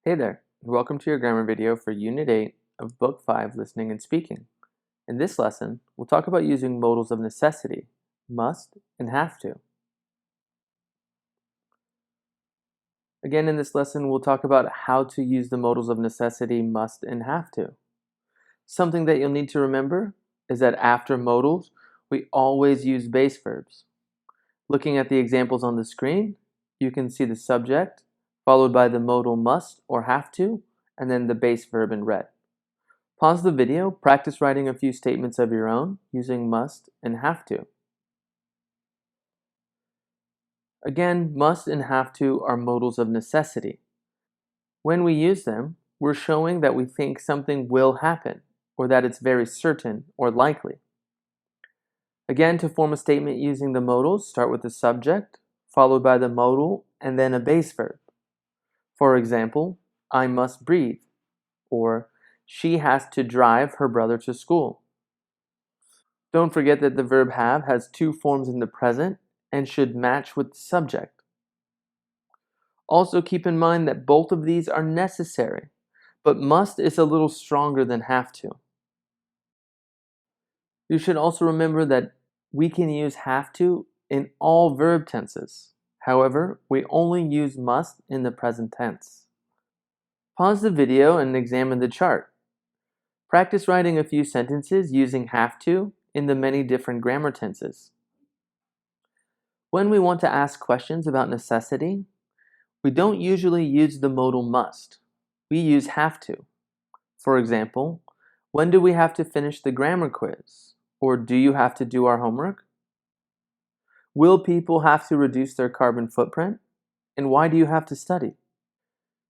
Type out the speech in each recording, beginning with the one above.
Hey there, and welcome to your grammar video for Unit 8 of Book 5, Listening and Speaking. In this lesson, we'll talk about using modals of necessity, must and have to. Again, in this lesson, we'll talk about how to use the modals of necessity, must and have to. Something that you'll need to remember is that after modals, we always use base verbs. Looking at the examples on the screen, you can see the subject, followed by the modal must or have to, and then the base verb in red. Pause the video, practice writing a few statements of your own using must and have to. Again, must and have to are modals of necessity. When we use them, we're showing that we think something will happen, or that it's very certain or likely. Again, to form a statement using the modals, start with the subject, followed by the modal, and then a base verb. For example, I must breathe, or she has to drive her brother to school. Don't forget that the verb have has two forms in the present and should match with the subject. Also keep in mind that both of these are necessary, but must is a little stronger than have to. You should also remember that we can use have to in all verb tenses. However, we only use must in the present tense. Pause the video and examine the chart. Practice writing a few sentences using have to in the many different grammar tenses. When we want to ask questions about necessity, we don't usually use the modal must. We use have to. For example, when do we have to finish the grammar quiz? Or do you have to do our homework? Will people have to reduce their carbon footprint? And why do you have to study?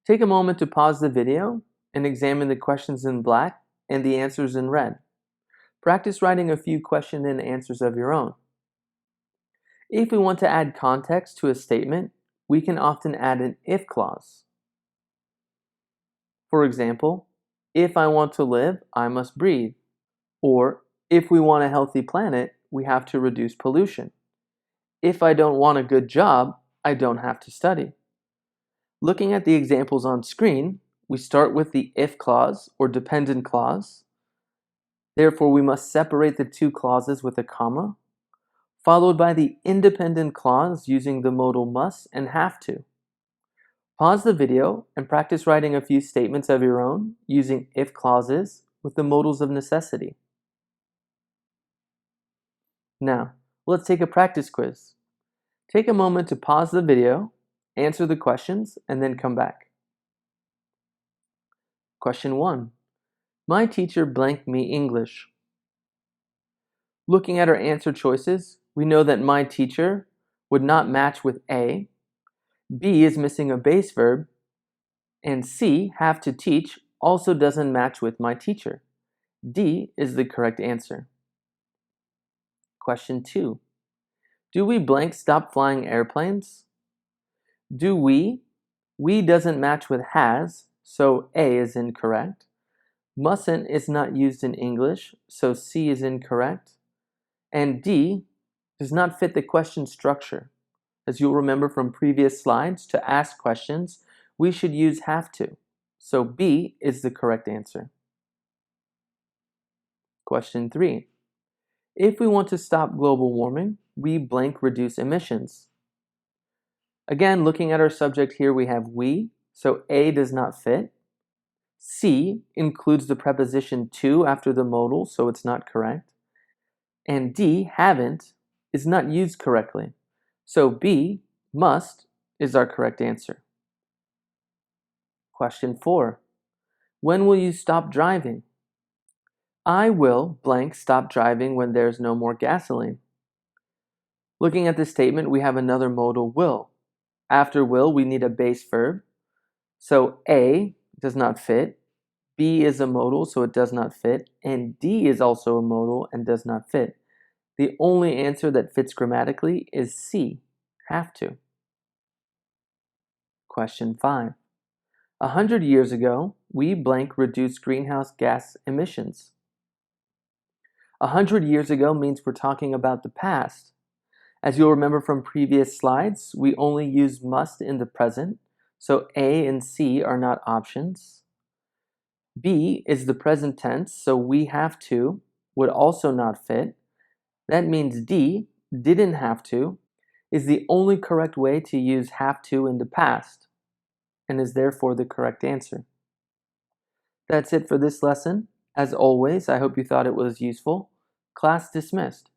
Take a moment to pause the video and examine the questions in black and the answers in red. Practice writing a few question and answers of your own. If we want to add context to a statement, we can often add an if clause. For example, if I want to live, I must breathe. Or, if we want a healthy planet, we have to reduce pollution. If I don't want a good job, I don't have to study. Looking at the examples on screen, we start with the if clause or dependent clause. Therefore, we must separate the two clauses with a comma, followed by the independent clause using the modal must and have to. Pause the video and practice writing a few statements of your own using if clauses with the modals of necessity. Now, let's take a practice quiz. Take a moment to pause the video, answer the questions, and then come back. Question 1. My teacher blanked me English. Looking at our answer choices, we know that my teacher would not match with A, B is missing a base verb, and C, have to teach, also doesn't match with my teacher. D is the correct answer. Question 2. Do we blank stop flying airplanes? Do we doesn't match with has, so A is incorrect. Mustn't is not used in English, so C is incorrect. And D does not fit the question structure. As you'll remember from previous slides, to ask questions, we should use have to. So B is the correct answer. Question 3. If we want to stop global warming, we blank reduce emissions. Again, looking at our subject here, we have we, so A does not fit. C includes the preposition to after the modal, so it's not correct. And D, haven't, is not used correctly. So B, must, is our correct answer. Question 4. When will you stop driving? I will blank stop driving when there's no more gasoline. Looking at this statement, we have another modal will. After will, we need a base verb. So A does not fit. B is a modal, so it does not fit. And D is also a modal and does not fit. The only answer that fits grammatically is C, have to. Question 5. 100 years ago, we blank reduced greenhouse gas emissions. 100 years ago means we're talking about the past. As you'll remember from previous slides, we only use must in the present, so A and C are not options. B is the present tense, so we have to would also not fit. That means D, didn't have to, is the only correct way to use have to in the past, and is therefore the correct answer. That's it for this lesson. As always, I hope you thought it was useful. Class dismissed.